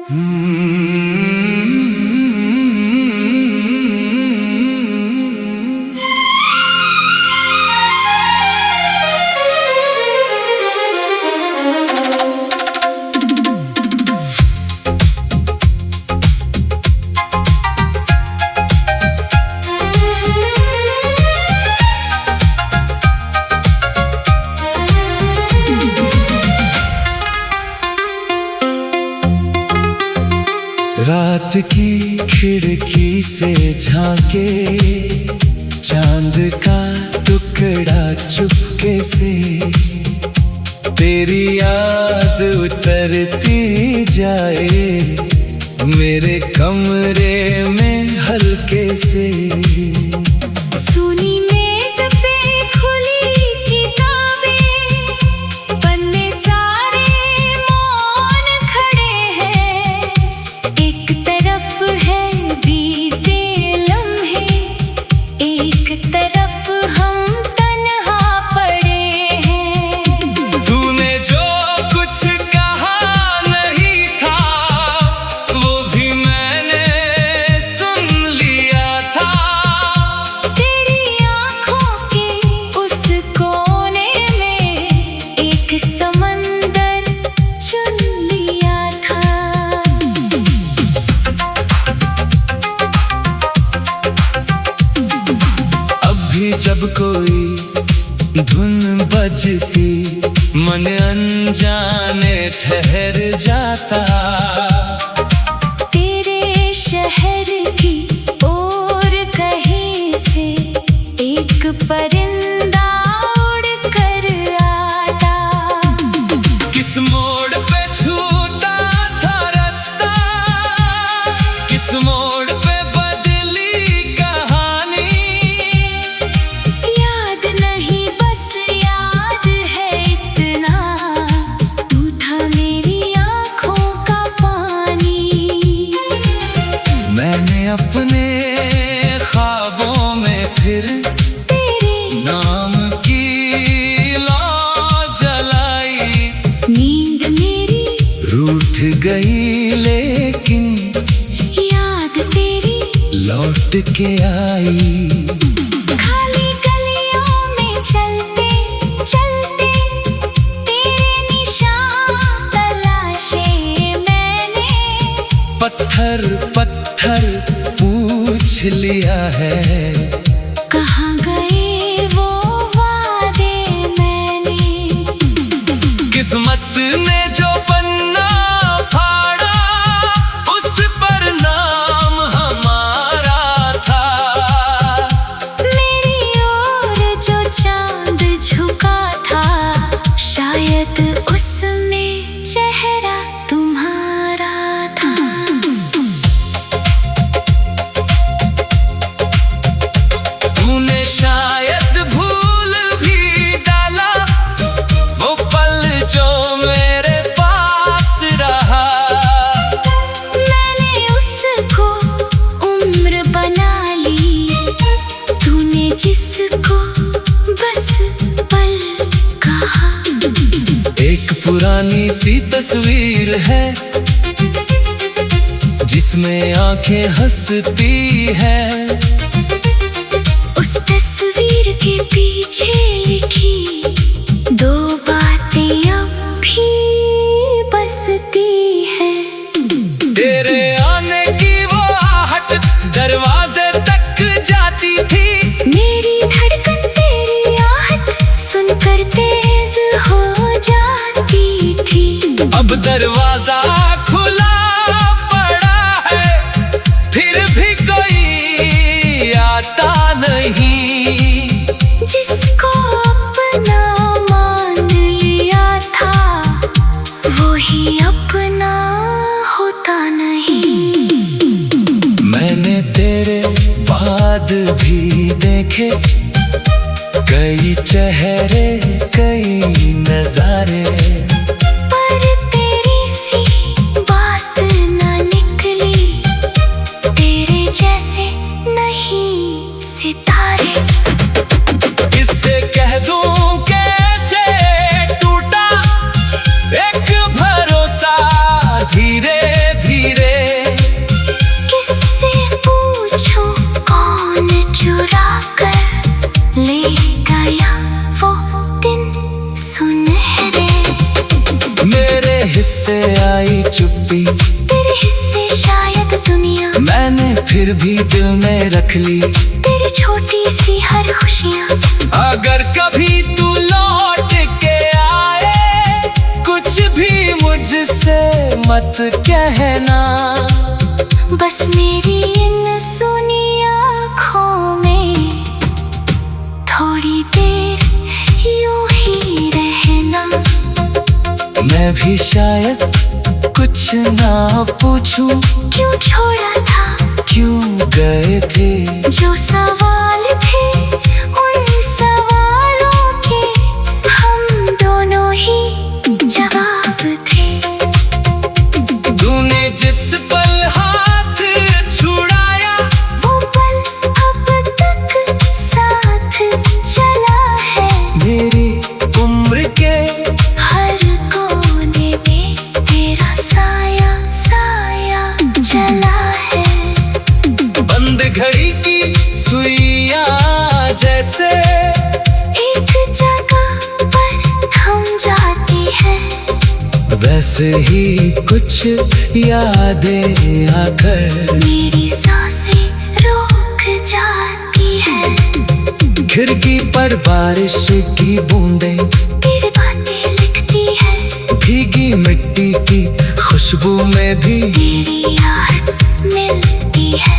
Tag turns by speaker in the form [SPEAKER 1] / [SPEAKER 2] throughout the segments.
[SPEAKER 1] रात की खिड़की से झांके चांद का टुकड़ा चुपके से, तेरी याद उतरती जाए मेरे कमरे में हल्के से।
[SPEAKER 2] सुनी मेज पे खुली किताबें, पन्ने सारे मौन खड़े हैं। एक तरफ है बीते लम्हे, एक तरफ हम तन्हा पड़े हैं।
[SPEAKER 1] तूने जो कुछ कहा नहीं था वो भी मैंने सुन लिया था।
[SPEAKER 2] तेरी आँखों के उस कोने में एक समंदर चुन लिया था।
[SPEAKER 1] अब भी जब कोई धुन बजती मन अनजाने ठहर जाता।
[SPEAKER 2] तेरे शहर की ओर कहीं से एक परिंदा उड़ कर आता।
[SPEAKER 1] किस मोड़ पे छूटा था रास्ता, किस मोड़ पे बदली कहानी।
[SPEAKER 2] याद नहीं बस याद है इतना, तू था मेरी आँखों का पानी।
[SPEAKER 1] मैंने अपने ख्वाबों में फिर
[SPEAKER 2] तेरे
[SPEAKER 1] नाम की लौ जलाई।
[SPEAKER 2] नींद मेरी
[SPEAKER 1] रूठ गई लेकिन
[SPEAKER 2] याद तेरी
[SPEAKER 1] लौट के आई।
[SPEAKER 2] खाली गलियों में चलते चलते तेरे निशान तलाशे मैंने।
[SPEAKER 1] पत्थर पत्थर पूछ लिया है,
[SPEAKER 2] कहाँ गए वो वादे मैंने।
[SPEAKER 1] किस्मत ने जो पन्ना फाड़ा उस पर नाम हमारा था।
[SPEAKER 2] मेरी ओर जो चांद झुका था शायद उसमें चेहरा तुम्हारा था।
[SPEAKER 1] तूने शायद भूल भी डाला वो पल जो मेरे पास रहा।
[SPEAKER 2] मैंने उसको उम्र बना ली, तूने जिसको बस पल कहा।
[SPEAKER 1] एक पुरानी सी तस्वीर है जिसमें आंखें हंसती है।
[SPEAKER 2] उस तस्वीर के पीछे लिखी दो बातें अब भी बसती हैं।
[SPEAKER 1] तेरे आने की वो आहट दरवाजे तक जाती थी।
[SPEAKER 2] मेरी धड़कन तेरी आहट सुनकर तेज हो जाती थी।
[SPEAKER 1] अब दरवाजा खुला पड़ा है फिर भी कोई आता नहीं।
[SPEAKER 2] जिसको अपना मान लिया था वो ही अपना होता नहीं।
[SPEAKER 1] मैंने तेरे बाद भी देखे कई चेहरे कई नजारे,
[SPEAKER 2] पर तेरी सी बात न निकली, तेरे जैसे नहीं सितारे।
[SPEAKER 1] इससे कह दूं कैसे टूटा एक भरोसा धीरे धीरे।
[SPEAKER 2] तेरे हिस्से शायद दुनिया
[SPEAKER 1] मैंने फिर भी दिल में रख ली।
[SPEAKER 2] तेरी छोटी सी हर खुशियाँ
[SPEAKER 1] अगर कभी तू लौट के आए, कुछ भी मुझसे मत कहना।
[SPEAKER 2] बस मेरी इन सुनी आँखों में थोड़ी देर यूं ही रहना।
[SPEAKER 1] मैं भी शायद कुछ ना पूछूं,
[SPEAKER 2] क्यों छोड़ा था,
[SPEAKER 1] क्यों गए थे।
[SPEAKER 2] जो सवाल थे उन सवालों के हम दोनों ही जवाब थे।
[SPEAKER 1] तूने जिस पल हाथ छुड़ाया,
[SPEAKER 2] वो पल अब तक साथ चला है।
[SPEAKER 1] मेरी उम्र के
[SPEAKER 2] हर कोने में तेरा साया साया चला है।
[SPEAKER 1] बंद घड़ी की सुइयां जैसे
[SPEAKER 2] एक जगह पर थम जाती है,
[SPEAKER 1] वैसे ही कुछ यादें आकर
[SPEAKER 2] मेरी सांसें रोक जाती है।
[SPEAKER 1] खिड़की पर बारिश की बूंदें
[SPEAKER 2] तेरी बातें लिखती है,
[SPEAKER 1] भीगी मिट्टी की खुशबू में भी
[SPEAKER 2] तेरी याद मिलती है।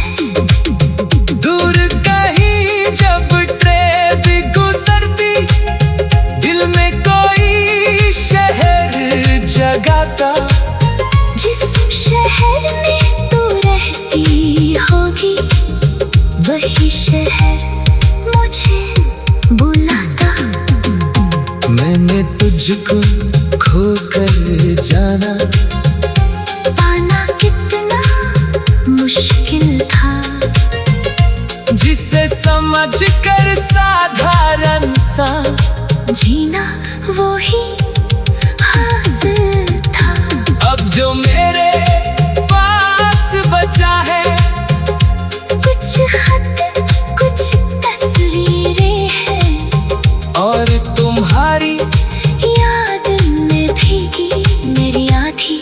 [SPEAKER 1] दूर कहीं जब ट्रेन गुजरती, दिल में कोई शहर जगाता।
[SPEAKER 2] जिस शहर में तू रहती होगी, वही शहर मुझे बुलाता।
[SPEAKER 1] मैंने तुझको खोकर जाना,
[SPEAKER 2] पाना कितना मुश्किल था।
[SPEAKER 1] जिसे समझ कर साधारण सा
[SPEAKER 2] जीना वो ही हासिल था।
[SPEAKER 1] अब जो मेरे पास बचा है,
[SPEAKER 2] कुछ खत कुछ तस्वीरें हैं,
[SPEAKER 1] और तुम्हारी
[SPEAKER 2] याद में भीगी मेरी आधी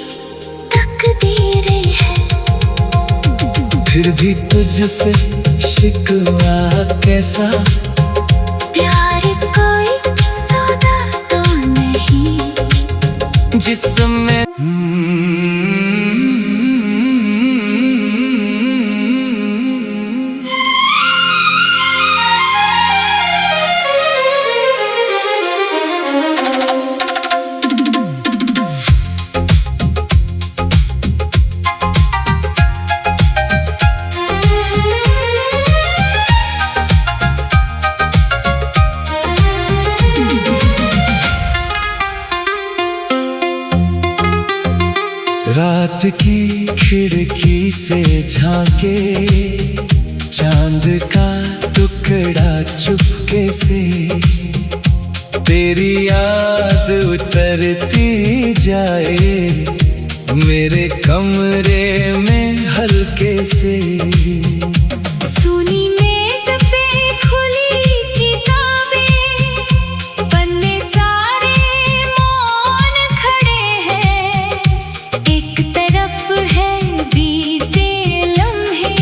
[SPEAKER 2] तकदीरें हैं।
[SPEAKER 1] फिर भी तुझसे शिकवा कैसा।
[SPEAKER 2] प्यार कोई सौदा तो नहीं,
[SPEAKER 1] जिसमें रात की खिड़की से झांके चांद का टुकड़ा चुपके से, तेरी याद उतरती जाए मेरे कमरे में हल्के से।
[SPEAKER 2] सुनी मेज पे खुली किताबें, पन्ने सारे मौन खड़े हैं। एक तरफ है बीते लम्हे,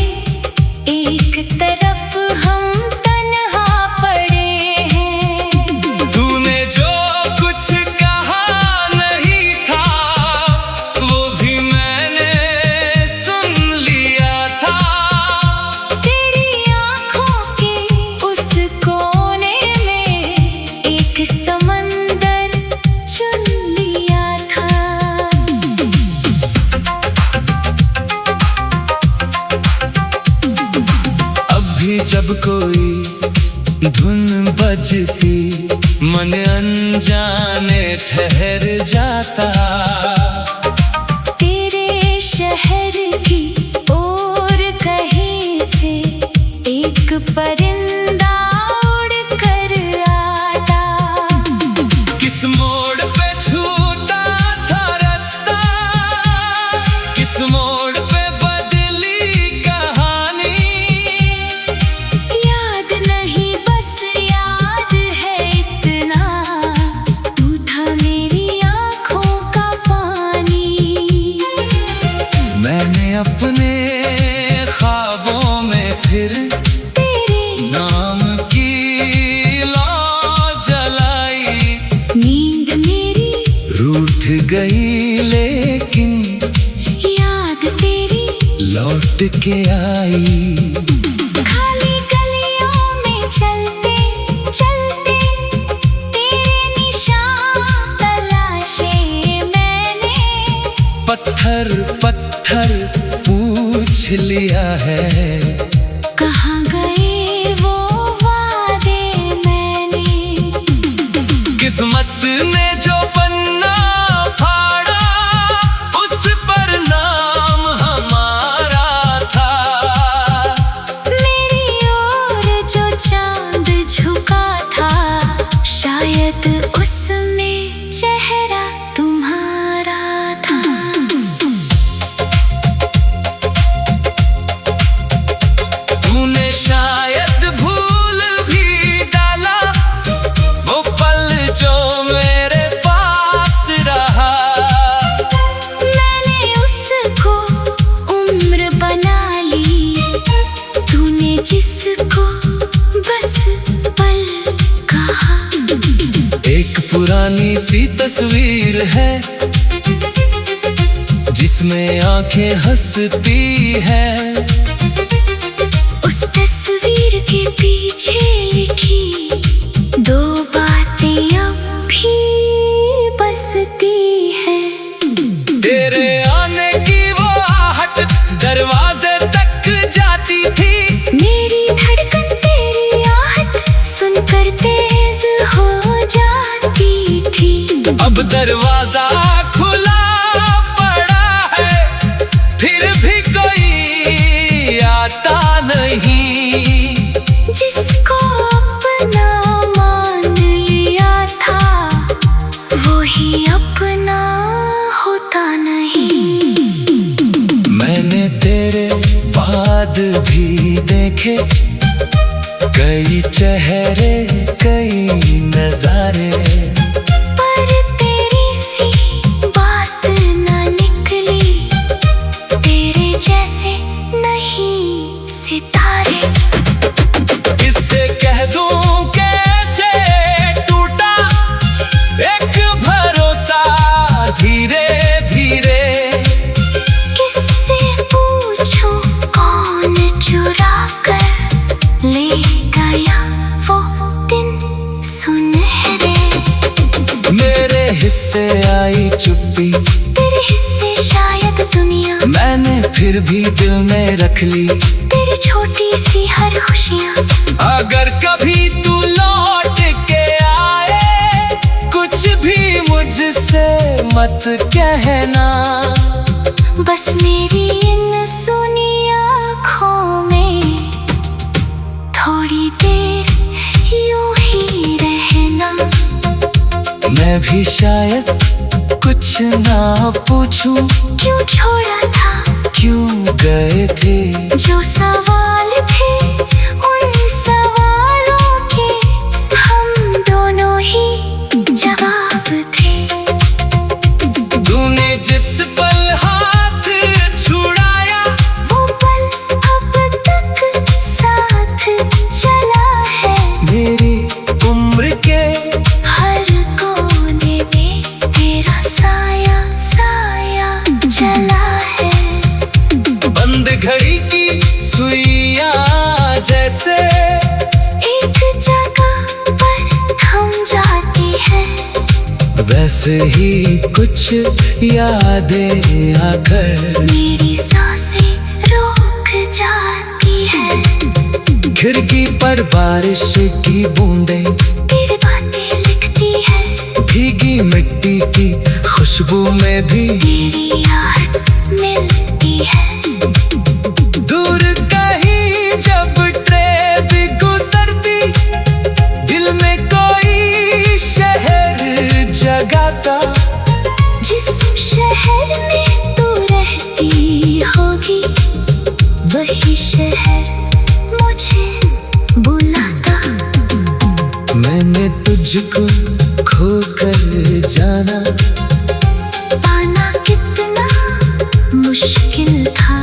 [SPEAKER 2] एक तरफ हम तन्हा पड़े हैं।
[SPEAKER 1] तूने जो कुछ कहा नहीं था, वो भी मैंने सुन लिया था।
[SPEAKER 2] तेरी आँखों के उस कोने में एक समंदर चुन लिया था।
[SPEAKER 1] अब भी जब कोई धुन बजती, मन अनजाने ठहर जाता।
[SPEAKER 2] तेरे शहर की ओर कहीं से एक परिंदा उड़ कर आता।
[SPEAKER 1] किस मोड़ पे छूटा था रास्ता, किस मोड़ पे बदली कहानी।
[SPEAKER 2] याद नहीं बस याद है इतना, तू था मेरी आँखों का पानी।
[SPEAKER 1] मैंने अपने ख्वाबों में फिर
[SPEAKER 2] तेरे
[SPEAKER 1] नाम की लौ जलाई।
[SPEAKER 2] नींद मेरी
[SPEAKER 1] रूठ गई लेकिन
[SPEAKER 2] याद तेरी
[SPEAKER 1] लौट के आई।
[SPEAKER 2] खाली गलियों में चलते चलते तेरे निशान तलाशे मैंने।
[SPEAKER 1] पत्थर पत्थर पूछ लिया है,
[SPEAKER 2] कहाँ गए वो वादे मैंने।
[SPEAKER 1] किस्मत ने जो पन्ना फाड़ा उस पर नाम हमारा था।
[SPEAKER 2] मेरी ओर जो चांद झुका था शायद उसमें चेहरा तुम्हारा था।
[SPEAKER 1] तूने शायद भूल भी डाला वो पल जो मेरे पास रहा।
[SPEAKER 2] मैंने उसको उम्र बना ली, तूने जिसको बस पल कहा।
[SPEAKER 1] एक पुरानी सी तस्वीर है जिसमें आंखें हंसती है।
[SPEAKER 2] उस तस्वीर के पीछे लिखी दो बातें अब भी बसती है।
[SPEAKER 1] तेरे आने की वो आहट दरवाजे तक जाती थी।
[SPEAKER 2] मेरी धड़कन तेरी आहट सुनकर तेज हो जाती थी।
[SPEAKER 1] अब दरवाजा खुला पड़ा है फिर भी कोई आता नहीं।
[SPEAKER 2] जिसको अपना मान लिया था वो ही अपना होता नहीं।
[SPEAKER 1] मैंने तेरे बाद भी देखे कई चेहरे कई नजारे।
[SPEAKER 2] पर तेरी सी बात न निकली, तेरे जैसे नहीं सितारे।
[SPEAKER 1] इससे कह दूं कैसे टूटा एक भरोसा धीरे धीरे।
[SPEAKER 2] किससे पूछूं कौन चुरा कर ले गया वो दिन सुनहरे।
[SPEAKER 1] मेरे हिस्से आई चुप्पी,
[SPEAKER 2] तेरे हिस्से शायद दुनिया।
[SPEAKER 1] मैंने फिर भी दिल में रख ली
[SPEAKER 2] तेरी छोटी सी हर खुशियाँ।
[SPEAKER 1] अगर कभी तू लौट के आए कुछ भी मुझसे मत कहना।
[SPEAKER 2] बस मेरी इन सुनी आँखों में थोड़ी देर यूं ही रहना।
[SPEAKER 1] मैं भी शायद कुछ ना पूछूं
[SPEAKER 2] क्यों छोड़ा था
[SPEAKER 1] क्यों गए थे।
[SPEAKER 2] जो सवाल थे उन सवालों के हम दोनों ही जवाब थे।
[SPEAKER 1] तूने जिस पल हाथ छुड़ाया
[SPEAKER 2] वो पल अब तक साथ चला है।
[SPEAKER 1] मेरी उम्र के
[SPEAKER 2] हर कोने में तेरा साया साया चला है।
[SPEAKER 1] बंद घड़ी की सुइयां जैसे
[SPEAKER 2] एक जगह पर थम जाती है।
[SPEAKER 1] वैसे ही कुछ यादें आकर
[SPEAKER 2] मेरी सांसें रोक जाती है।
[SPEAKER 1] खिड़की पर बारिश की बूंदें
[SPEAKER 2] तेरी बातें लिखती है।
[SPEAKER 1] भीगी मिट्टी की खुशबू में भी
[SPEAKER 2] तेरी याद मिलती है।
[SPEAKER 1] दूर कहीं जब ट्रेन गुजरती दिल में कोई शहर जगाता।
[SPEAKER 2] जिस शहर में तू रहती होगी वही शहर मुझे बुलाता।
[SPEAKER 1] मैंने तुझको खोकर जाना
[SPEAKER 2] पाना कितना मुश्किल मुश्किल था,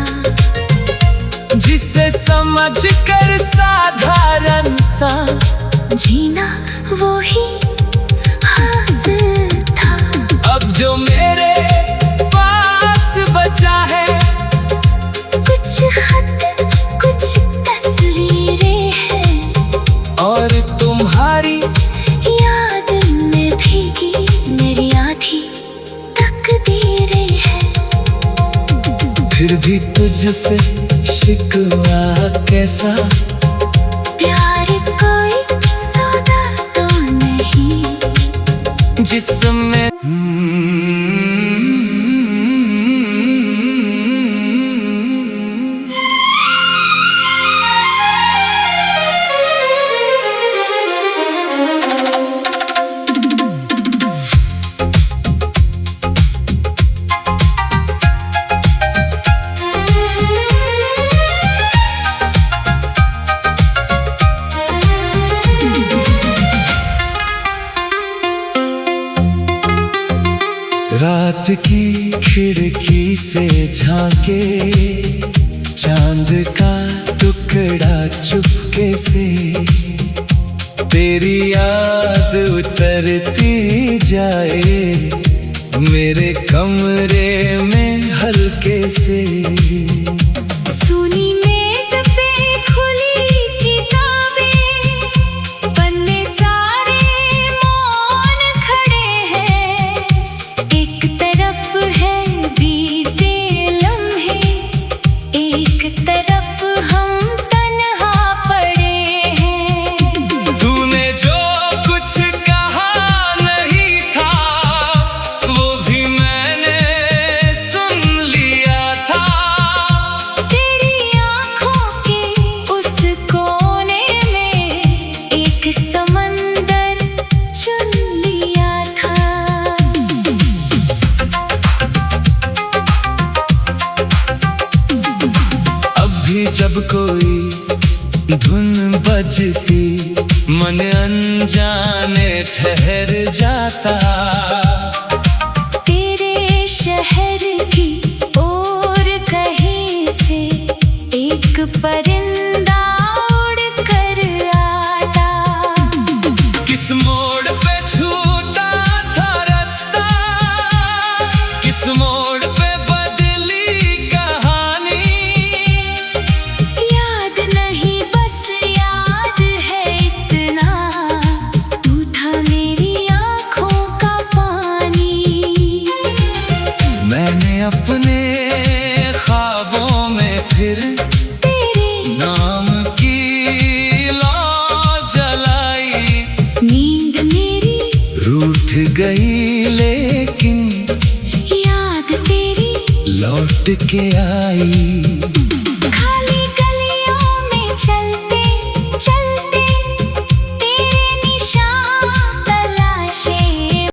[SPEAKER 1] जिसे समझ कर साधारण सा
[SPEAKER 2] जीना वो ही हासिल था।
[SPEAKER 1] अब जो मेरे पास बचा है,
[SPEAKER 2] कुछ खत कुछ तस्वीरें हैं,
[SPEAKER 1] और तुम्हारी
[SPEAKER 2] याद में भीगी मेरी आधी तकदीरें हैं।
[SPEAKER 1] फिर भी तुझसे शिकवा कैसा,
[SPEAKER 2] प्यार कोई सौदा तो नहीं,
[SPEAKER 1] जिसमें रात की खिड़की से झांके चांद का टुकड़ा चुपके से, तेरी याद उतरती जाए मेरे कमरे में हल्के से।
[SPEAKER 2] सुनी मेज पे खुली किताबें, पन्ने सारे मौन खड़े हैं। एक तरफ है बीते लम्हे, एक तरफ हम तन्हा पड़े हैं।
[SPEAKER 1] तूने जो कुछ कहा नहीं था, वो भी मैंने सुन लिया था।
[SPEAKER 2] तेरी आँखों के उस कोने में एक समंदर चुन लिया था।
[SPEAKER 1] अब भी जब कोई धुन बजती, मन अनजाने ठहर जाता।
[SPEAKER 2] तेरे शहर की ओर कहीं से एक परिंदा उड़ कर आता।
[SPEAKER 1] किस मोड़ पे छूटा था रास्ता, किस मोड़ पे बदली कहानी।
[SPEAKER 2] याद नहीं बस याद है इतना, तू था मेरी आँखों का पानी।
[SPEAKER 1] मैंने अपने ख्वाबों में फिर
[SPEAKER 2] तेरे
[SPEAKER 1] नाम की लौ जलाई।
[SPEAKER 2] नींद मेरी
[SPEAKER 1] रूठ गई लेकिन
[SPEAKER 2] याद तेरी
[SPEAKER 1] लौट के आई।